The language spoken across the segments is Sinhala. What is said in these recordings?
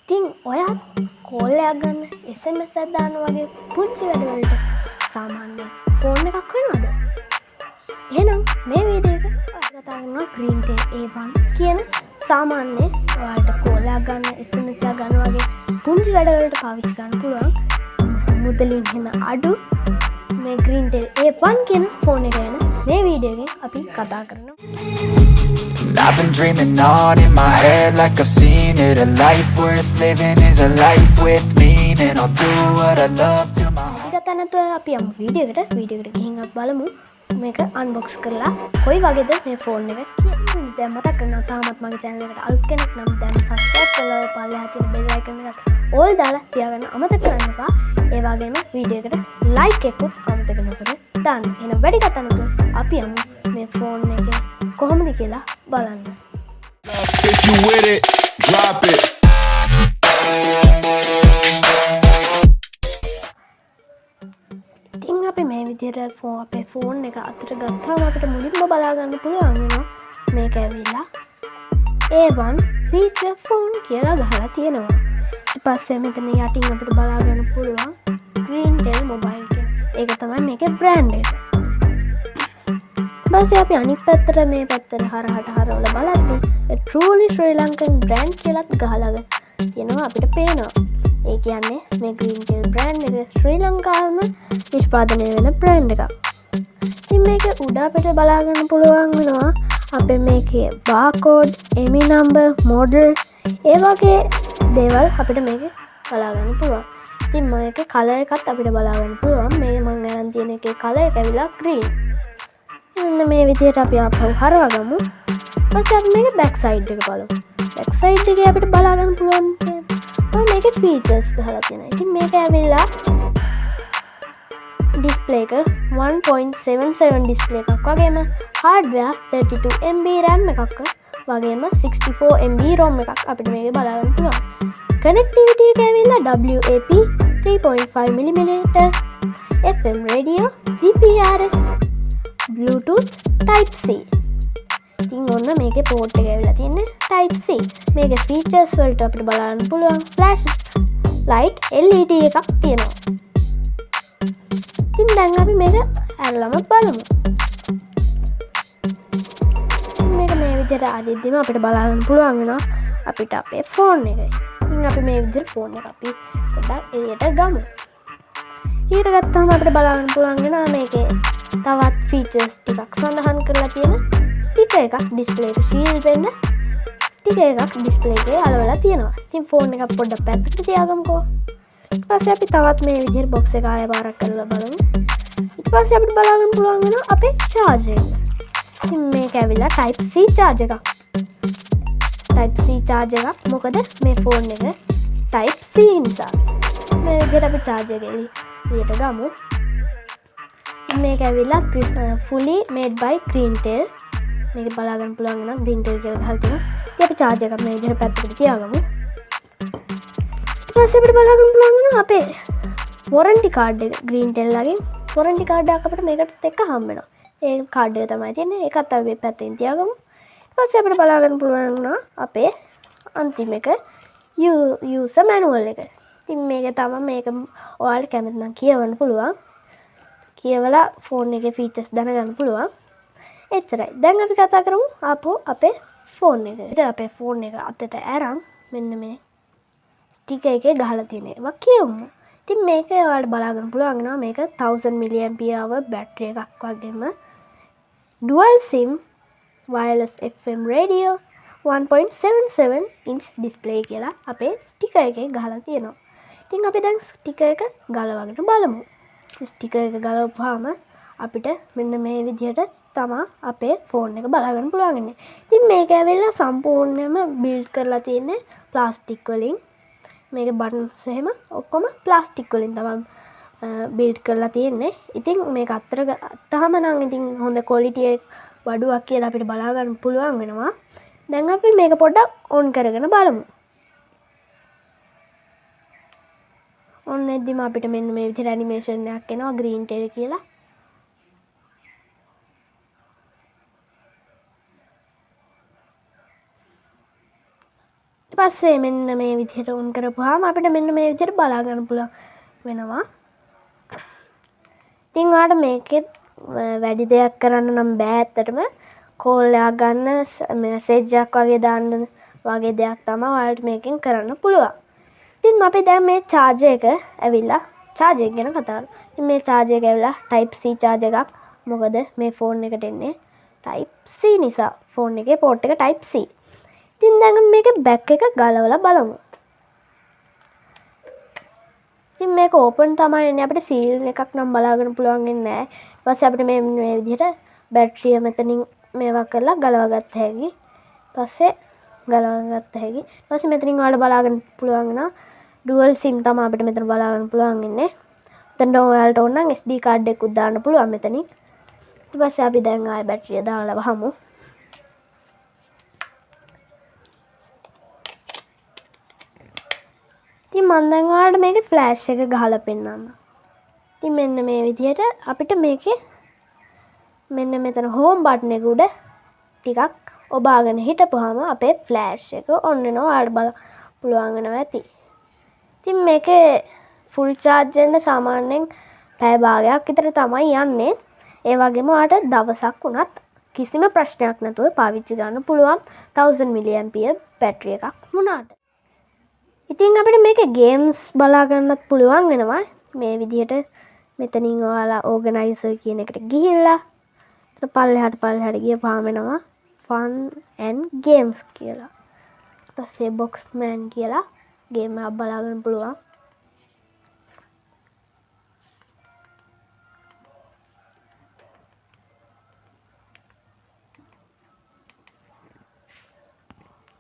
ඉතින් ඔයත් කෝල් එකක් ගන්න SMS එකක් දාන්න වගේ පුංචි වැඩවලට සාමාන්‍ය ෆෝන් එකක් වෙනවද? එහෙනම් මේ වීඩියෝ එක කතා කරනවා GreenTel A1 කියන සාමාන්‍ය ඔයාලට කෝල් එකක් ගන්න SMS එකක් ගන්න වගේ පුංචි වැඩවලට පාවිච්චි කරන්න පුළුවන් මුදලින් එන අඩු මේ GreenTel A1 කියන ෆෝන් එක ගැන මේ වීඩියෝ එකෙන් අපි කතා කරනවා. I've been dreaming on in my head like I've seen it. A life worth living is a life with meaning. I'll do what I love till my heart. ගත නැතුව අපි යමු වීඩියෝ එකට ගිහින් අපි බලමු මේක අන්බොක්ස් කරලා කොයි වගේද මේ ෆෝන් එක කියලා. දැන් මතක් කරනවා තාමත් මගේ channel එකට අලුත් කෙනෙක් නම් දැන් subscribe කරලා ඔය පල්ලෙහා තියෙන bell icon එක all දාලා තියාගන්න අමතක කරන්න එපා. ඒ වගේම වීඩියෝ එකට like එකකුත් අමතක නොකර දාන්න. එහෙනම් වැඩි කතා නැතුව අපි යමු මේ ෆෝන් එක කොහොමද කියලා බලන්න. If you with it, drop it. ඉතින් අපි මේ විදිහට අපේ ෆෝන් එක අතට ගත්තාම අපිට මුලින්ම බලා ගන්න පුළුවන් වෙනවා මේක ඇවිල්ලා A1 feature phone කියලා ගහලා තියෙනවා. ඊට පස්සේ මෙතන යටින් අපිට බලා ගන්න පුළුවන් GreenTel mobile කියන. ඒක තමයි මේකේ brand එක. ඊපස්සේ අපි අනිත් පැත්තට මේ පැත්තට හරහට හරවලා බලද්දි truly Sri Lankan brand කියලාත් ගහලා තියෙනවා අපිට පේනවා. ඒ කියන්නේ මේ GreenTel brand එක ශ්‍රී ලංකාවේම නිෂ්පාදනය වෙන brand එකක්. ඉතින් මේක උඩ අපිට බලා ගන්න පුළුවන් වෙනවා අපේ මේකේ barcode, ME number, model ඒ වගේ දේවල් අපිට මේකේ බලා ගන්න පුළුවන්. ඉතින් මේකේ color එකත් අපිට බලා ගන්න පුළුවන්. මේ මම අරන් තියෙන එකේ color එක ඇවිල්ලා green. මෙන්න මේ විදිහට අපි ආපහු හරවගමු. ඊපස්සේ අපි මේකේ back side එක බලමු. back side එකේ අපිට බලා ගන්න පුළුවන් මේක features ගහලා තියෙනවා. ඉතින් මේක ඇවිල්ලා display එක 1.77 display එකක් වගේම hardware 32MB RAM එකක් වගේම 64MB ROM එකක් අපිට මේක බලා ගන්න පුළුවන්. connectivity එක ඇවිල්ලා WAP 3.5mm FM radio GPRS Bluetooth Type C. ඉතින් ඔන්න මේකේ port එක ඇවිල්ලා තියෙන්නේ Type C. මේකේ features වලට අපිට බලන්න පුළුවන් flash light LED එකක් තියෙනවා. ඉතින් දැන් අපි මේක අරලම බලමු. මේක මේ විදිහට අදිද්දිම අපිට බලන්න පුළුවන් වෙනවා අපිට අපේ ෆෝන් එකයි. ඉතින් අපි මේ විදිහට ෆෝන් එක අපි පොඩ්ඩක් එළියට ගමු. ඊට ගත්තාම අපිට බලන්න පුළුවන් වෙනවා මේකේ තවත් features ටිකක් සඳහන් කරලා තියෙන sticker එකක් display එක shield වෙන්න sticker එකක් display එකේ අලවලා තියෙනවා. ඉතින් ෆෝන් එක පොඩ්ඩක් පැත්තට තියාගමුකෝ. ඊට පස්සේ අපි තවත් මේ විදිහට box එක ආයෙ පාරක් කරලා බලමු. ඊට පස්සේ අපිට බලා ගන්න පුළුවන් වෙනවා අපේ charger එක. ඉතින් මේක ඇවිල්ලා type C charger එකක්. type C charger එකක්. මොකද මේ ෆෝන් එක type C නිසා. මේ විදිහට අපි charger එක එළියට ගමු. මේක ඇවිල්ලා fully made by GreenTel. මේක බලා ගන්න පුළුවන් වෙනවා GreenTel කියලා ගහලා තියෙනවා. ඉතින් අපි charger එකක් මේ විදිහට පැත්තකට තියාගමු. ඊට පස්සේ අපිට බලා ගන්න පුළුවන් වෙනවා අපේ warranty card එක GreenTel ලගෙන් warranty card එකක් අපිට මේකට එක්ක හම්බ වෙනවා. ඒ card එක තමයි තියෙන්නේ. ඒකත් අපි මේ පැත්තෙන් තියාගමු. ඊට පස්සේ අපිට බලා ගන්න පුළුවන් වෙනවා අපේ අන්තිම එක user manual එක. ඉතින් මේක තමයි මේක ඔයාලට කැමති නම් කියවන්න පුළුවන්. කියවලා ෆෝන් එකේ features දැනගන්න පුළුවන්. එච්චරයි. දැන් අපි කතා කරමු ආපහු අපේ ෆෝන් එක. ඉතින් අපේ ෆෝන් එක අතට අරන් මෙන්න මේ ස්ටිකර් එකේ ගහලා තියෙන ඒවා කියවමු. ඉතින් මේක ඔයාලට බලා ගන්න පුළුවන් වෙනවා මේක 1000 mAh බැටරි එකක් වගේම dual sim wireless FM radio 1.77 inch display කියලා අපේ ස්ටිකර් එකේ ගහලා තියෙනවා. ඉතින් අපි දැන් ස්ටිකර් එක ගලවගෙන බලමු. ස්ටිකර් එක ගලවපුවාම අපිට මෙන්න මේ විදිහට තමයි අපේ ෆෝන් එක බලා ගන්න පුළුවන් වෙන්නේ. ඉතින් මේක ඇවිල්ලා සම්පූර්ණයෙන්ම බිල්ඩ් කරලා තියෙන්නේ ප්ලාස්ටික් වලින්. මේකේ බටන්ස් එහෙම ඔක්කොම ප්ලාස්ටික් වලින් තමයි බිල්ඩ් කරලා තියෙන්නේ. ඉතින් මේක අතර ගත්තාම නම් ඉතින් හොඳ ක්වොලිටි වඩුවක් කියලා අපිට බලා ගන්න පුළුවන් වෙනවා. දැන් අපි මේක පොඩ්ඩක් ඔන් කරගෙන බලමු. ඔන්න එද්දිම අපිට මෙන්න මේ විදිහට ඇනිමේෂන් එකක් එනවා GreenTel කියලා. ඊට පස්සේ මෙන්න මේ විදිහට උන් කරපුවාම අපිට මෙන්න මේ විදිහට බලා ගන්න පුළුවන් වෙනවා. ඉතින් ඔයාලට මේකෙත් වැඩි දෙයක් කරන්න නම් බෑ ඇත්තටම. කෝල් එකක් ගන්න, මැසේජ් එකක් වගේ දාන්න වගේ දෙයක් තමයි ඔයාලට මේකෙන් කරන්න පුළුවන්. ඉතින් අපි දැන් මේ charger එක ඇවිල්ලා charger එක ගැන කතා කරමු. ඉතින් මේ charger එක ඇවිල්ලා type C charger එකක්. මොකද මේ ෆෝන් එකට එන්නේ type C නිසා. ෆෝන් එකේ port එක type C. ඉතින් දැන් මේකේ back එක ගලවලා බලමු. ඉතින් මේක open තමයි එන්නේ. අපිට seal එකක් නම් බලාගන්න පුළුවන් වෙන්නේ නැහැ. ඊට පස්සේ අපිට මේ විදිහට බැටරිය මෙතනින් මේවා කරලා ගලවා ගත්ත හැකි. පස්සේ ගලවා ගත්ත හැකි. ඊට පස්සේ මෙතනින් ඔයාලට බලාගන්න පුළුවන් වෙනවා dual sim තමයි අපිට මෙතන බලාගන්න පුළුවන් වෙන්නේ. එතන ඔයාලට ඕන නම් SD card එකකුත් දාන්න පුළුවන් මෙතනින්. ඊට පස්සේ අපි දැන් ආයෙ බැටරිය දාලා වහමු. ඉතින් මම දැන් ඔයාලට මේකේ ෆ්ලෑෂ් එක ගහලා පෙන්නන්නම්. ඉතින් මෙන්න මේ විදිහට අපිට මේකේ මෙන්න මෙතන home button එක උඩ ටිකක් ඔබාගෙන හිටපුවාම අපේ ෆ්ලෑෂ් එක ඔන් වෙනවා. ඔයාලට බලන්න පුළුවන් වෙනවා ඇති. ඉතින් මේකේ ෆුල් charge වෙන්න සාමාන්‍යයෙන් පැය භාගයක් විතර තමයි යන්නේ. ඒ වගේම ඔයාලට දවසක් වුණත් කිසිම ප්‍රශ්නයක් නැතුව පාවිච්චි ගන්න පුළුවන් 1000 mAh බැටරි එකක් වුණාට. ඉතින් අපිට මේකේ ගේම්ස් බලා ගන්නත් පුළුවන් වෙනවා. මේ විදිහට මෙතනින් ඔයාලා organizer කියන එකට ගිහිල්ලා පල්ලෙහාට ගියපුවාම එනවා fun and games කියලා. ඊට පස්සේ boxman කියලා ගේම් එකක් බලා ගන්න පුළුවන්.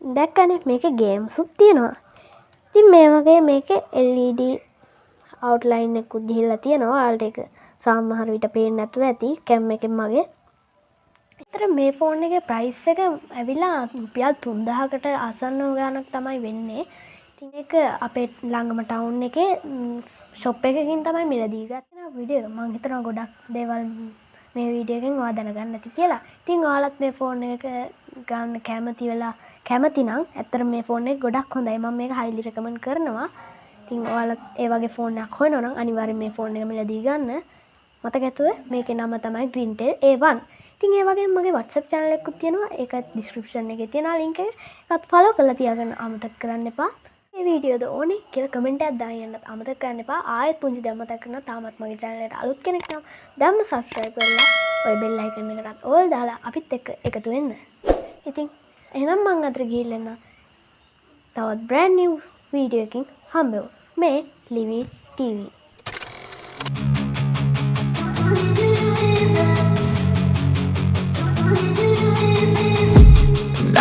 දැක්කනේ මේකේ ගේම්ස් උත් තියෙනවා. ඉතින් මේ වගේ මේකේ LED outline එකකුත් දීලා තියෙනවා. ඔයාලට ඒක සමහර විට පේන්නේ නැතුව ඇති කැම් එකෙන් මගේ. ඒතර මේ ෆෝන් එකේ ප්‍රයිස් එක ඇවිල්ලා රුපියල් 3000කට ආසන්න ගාණක් තමයි වෙන්නේ. ඉතින් ඒක අපේ ළඟම ටවුන් එකේ ෂොප් එකකින් තමයි මිලදී ගත්තා වීඩියෝ. මම හිතනවා ගොඩක් දේවල් මේ වීඩියෝ එකෙන් ඔයා දැනගන්න ඇති කියලා. ඉතින් ඔයාලත් මේ ෆෝන් එක ගන්න කැමති නම් ඇත්තට මේ ෆෝන් එක ගොඩක් හොඳයි. මම මේක highly recommend කරනවා. ඉතින් ඔයාලත් ඒ වගේ ෆෝන් එකක් හොයනවා නම් අනිවාර්යෙන් මේ ෆෝන් එක මිලදී ගන්න. මතක ඇතුව මේකේ නම තමයි Greentel A1. ඉතින් ඒ වගේම මගේ WhatsApp channel එකකුත් තියෙනවා. ඒක description එකේ තියෙනවා link එක. ඒකත් follow කරලා තියාගන්න අමතක කරන්න එපා. මේ වීඩියෝද ඕනේ කියලා කමෙන්ට් එකක් දාන්න යන්නත් අමතක කරන්න එපා. ආයෙත් පුංචි දෙයක් මතක් කරනවා. තාමත් මගේ channel එකට අලුත් කෙනෙක් නම් දැන්ම subscribe කරලා ඔය bell icon එකටත් all දාලා අපිත් එක්ක එකතු වෙන්න. ඉතින් එහෙනම් මං අතර ගිහිල්ලා එන්න. තවත් brand new වීඩියෝ එකකින් හම්බෙමු. මේ Livy TV.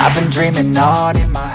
I've been dreaming on in my